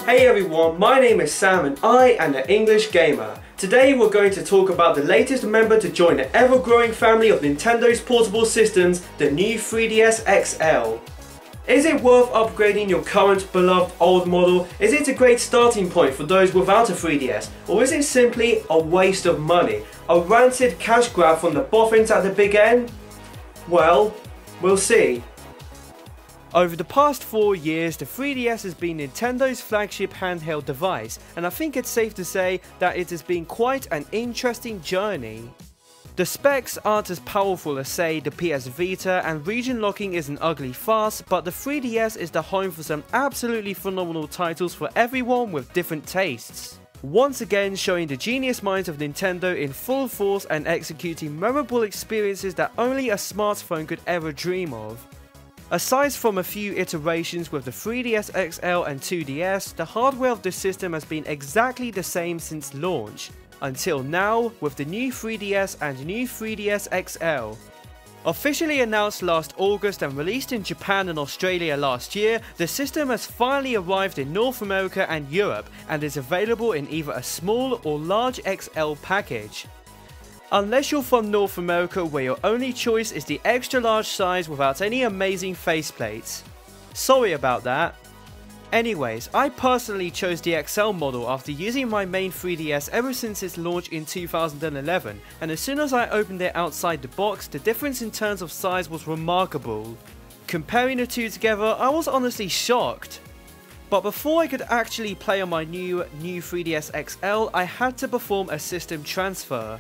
Hey everyone, my name is Sam and I am an English gamer. Today we're going to talk about the latest member to join the ever-growing family of Nintendo's portable systems, the new 3DS XL. Is it worth upgrading your current beloved old model? Is it a great starting point for those without a 3DS? Or is it simply a waste of money? A rancid cash grab from the boffins at the big end? Well, we'll see. Over the past 4 years, the 3DS has been Nintendo's flagship handheld device, and I think it's safe to say that it has been quite an interesting journey. The specs aren't as powerful as, say, the PS Vita, and region locking is an ugly farce, but the 3DS is the home for some absolutely phenomenal titles for everyone with different tastes. Once again showing the genius minds of Nintendo in full force and executing memorable experiences that only a smartphone could ever dream of. Aside from a few iterations with the 3DS XL and 2DS, the hardware of the system has been exactly the same since launch, until now with the new 3DS and new 3DS XL. Officially announced last August and released in Japan and Australia last year, the system has finally arrived in North America and Europe and is available in either a small or large XL package. Unless you're from North America where your only choice is the extra large size without any amazing faceplates. Sorry about that. Anyways, I personally chose the XL model after using my main 3DS ever since its launch in 2011, and as soon as I opened it outside the box, the difference in terms of size was remarkable. Comparing the two together, I was honestly shocked. But before I could actually play on my new 3DS XL, I had to perform a system transfer.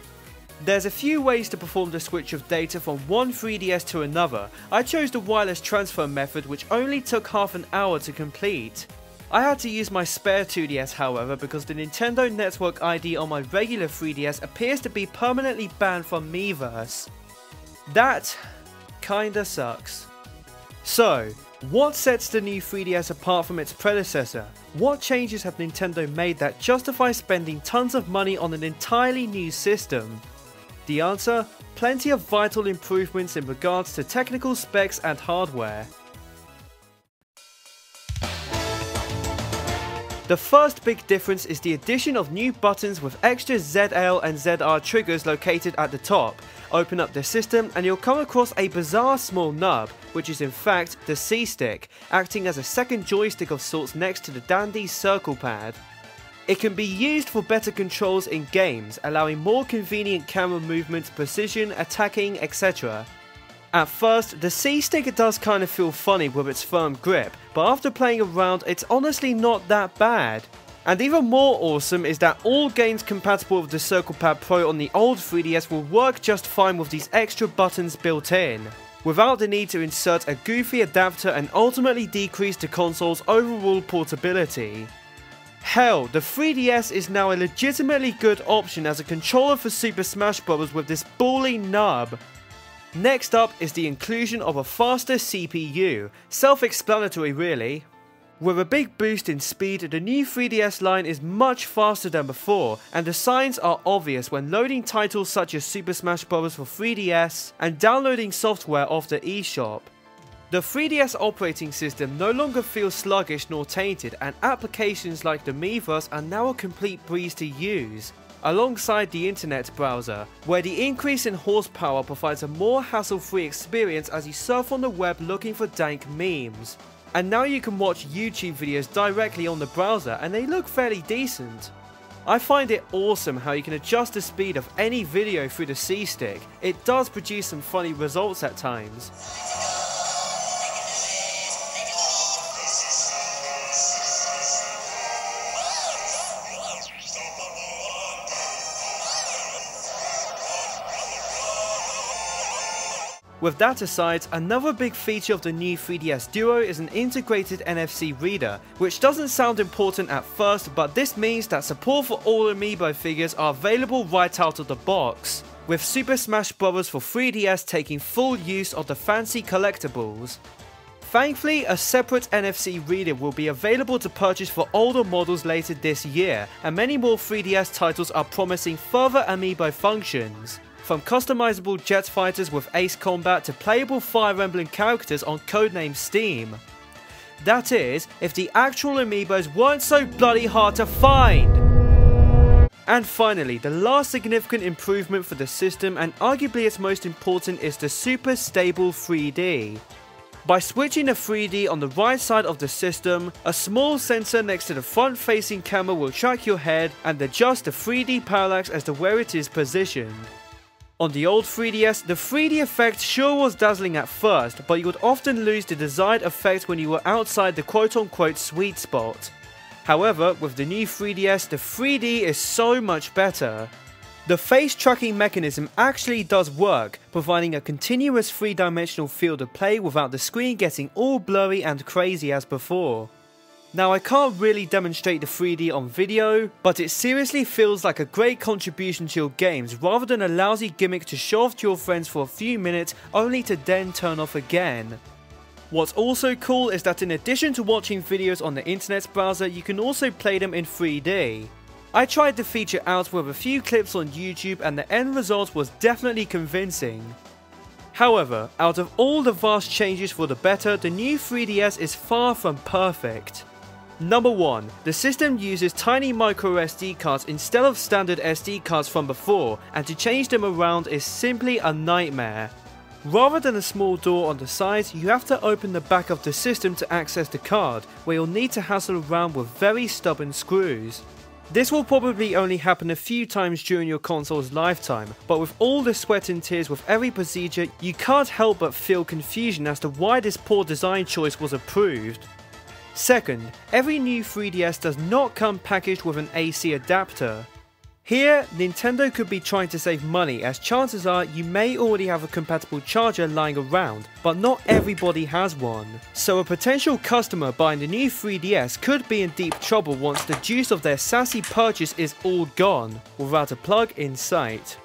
There's a few ways to perform the switch of data from one 3DS to another. I chose the wireless transfer method, which only took half an hour to complete. I had to use my spare 2DS however because the Nintendo Network ID on my regular 3DS appears to be permanently banned from Miiverse. That kinda sucks. So, what sets the new 3DS apart from its predecessor? What changes have Nintendo made that justify spending tons of money on an entirely new system? The answer? Plenty of vital improvements in regards to technical specs and hardware. The first big difference is the addition of new buttons with extra ZL and ZR triggers located at the top. Open up the system and you'll come across a bizarre small nub, which is in fact the C-Stick, acting as a second joystick of sorts next to the dandy circle pad. It can be used for better controls in games, allowing more convenient camera movements, precision, attacking, etc. At first, the C-Stick does kind of feel funny with its firm grip, but after playing around it's honestly not that bad. And even more awesome is that all games compatible with the Circle Pad Pro on the old 3DS will work just fine with these extra buttons built in, without the need to insert a goofy adapter and ultimately decrease the console's overall portability. Hell, the 3DS is now a legitimately good option as a controller for Super Smash Bros. With this bully nub. Next up is the inclusion of a faster CPU, self-explanatory really. With a big boost in speed, the new 3DS line is much faster than before, and the signs are obvious when loading titles such as Super Smash Bros. For 3DS and downloading software off the eShop. The 3DS operating system no longer feels sluggish nor tainted, and applications like the Miiverse are now a complete breeze to use, alongside the internet browser, where the increase in horsepower provides a more hassle-free experience as you surf on the web looking for dank memes. And now you can watch YouTube videos directly on the browser and they look fairly decent. I find it awesome how you can adjust the speed of any video through the C-Stick. It does produce some funny results at times. With that aside, another big feature of the new 3DS Duo is an integrated NFC reader, which doesn't sound important at first, but this means that support for all amiibo figures are available right out of the box, with Super Smash Bros. For 3DS taking full use of the fancy collectibles. Thankfully, a separate NFC reader will be available to purchase for older models later this year, and many more 3DS titles are promising further amiibo functions. From customizable jet fighters with Ace Combat to playable Fire Emblem characters on codename Steam. That is, if the actual amiibos weren't so bloody hard to find! And finally, the last significant improvement for the system, and arguably its most important, is the super stable 3D. By switching the 3D on the right side of the system, a small sensor next to the front facing camera will track your head and adjust the 3D parallax as to where it is positioned. On the old 3DS, the 3D effect sure was dazzling at first, but you would often lose the desired effect when you were outside the quote-unquote sweet spot. However, with the new 3DS, the 3D is so much better. The face tracking mechanism actually does work, providing a continuous 3-dimensional field of play without the screen getting all blurry and crazy as before. Now I can't really demonstrate the 3D on video, but it seriously feels like a great contribution to your games rather than a lousy gimmick to show off to your friends for a few minutes only to then turn off again. What's also cool is that in addition to watching videos on the internet browser, you can also play them in 3D. I tried the feature out with a few clips on YouTube and the end result was definitely convincing. However, out of all the vast changes for the better, the new 3DS is far from perfect. Number 1. The system uses tiny micro SD cards instead of standard SD cards from before, and to change them around is simply a nightmare. Rather than a small door on the sides, you have to open the back of the system to access the card, where you'll need to hassle around with very stubborn screws. This will probably only happen a few times during your console's lifetime, but with all the sweat and tears with every procedure, you can't help but feel confusion as to why this poor design choice was approved. Second, every new 3DS does not come packaged with an AC adapter. Here, Nintendo could be trying to save money, as chances are you may already have a compatible charger lying around, but not everybody has one. So a potential customer buying the new 3DS could be in deep trouble once the juice of their sassy purchase is all gone, without a plug in sight.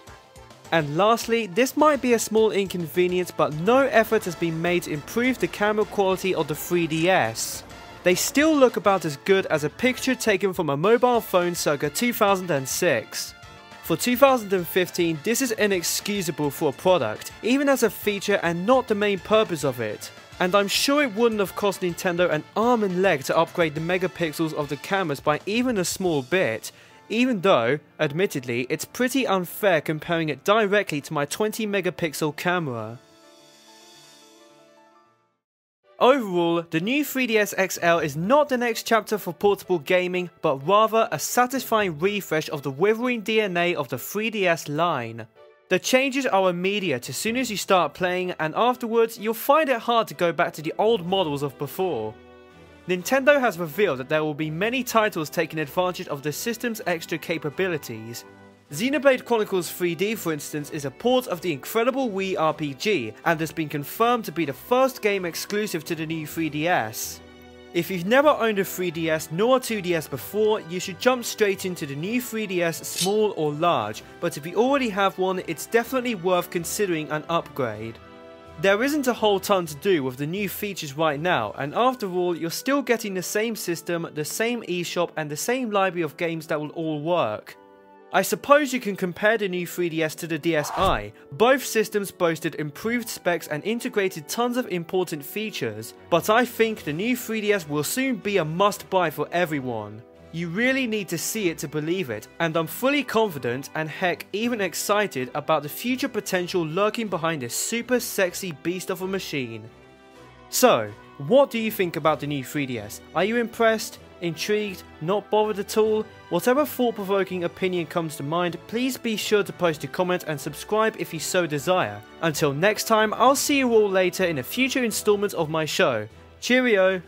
And lastly, this might be a small inconvenience, but no effort has been made to improve the camera quality of the 3DS. They still look about as good as a picture taken from a mobile phone circa 2006. For 2015, this is inexcusable for a product, even as a feature and not the main purpose of it. And I'm sure it wouldn't have cost Nintendo an arm and leg to upgrade the megapixels of the cameras by even a small bit, even though, admittedly, it's pretty unfair comparing it directly to my 20 megapixel camera. Overall, the new 3DS XL is not the next chapter for portable gaming, but rather a satisfying refresh of the withering DNA of the 3DS line. The changes are immediate as soon as you start playing, and afterwards you'll find it hard to go back to the old models of before. Nintendo has revealed that there will be many titles taking advantage of the system's extra capabilities. Xenoblade Chronicles 3D, for instance, is a port of the incredible Wii RPG and has been confirmed to be the first game exclusive to the new 3DS. If you've never owned a 3DS nor a 2DS before, you should jump straight into the new 3DS, small or large, but if you already have one, it's definitely worth considering an upgrade. There isn't a whole ton to do with the new features right now, and after all, you're still getting the same system, the same eShop and the same library of games that will all work. I suppose you can compare the new 3DS to the DSi. Both systems boasted improved specs and integrated tons of important features, but I think the new 3DS will soon be a must-buy for everyone. You really need to see it to believe it, and I'm fully confident and heck even excited about the future potential lurking behind this super sexy beast of a machine. So, what do you think about the new 3DS? Are you impressed? Intrigued? Not bothered at all? Whatever thought-provoking opinion comes to mind, please be sure to post a comment and subscribe if you so desire. Until next time, I'll see you all later in a future installment of my show. Cheerio!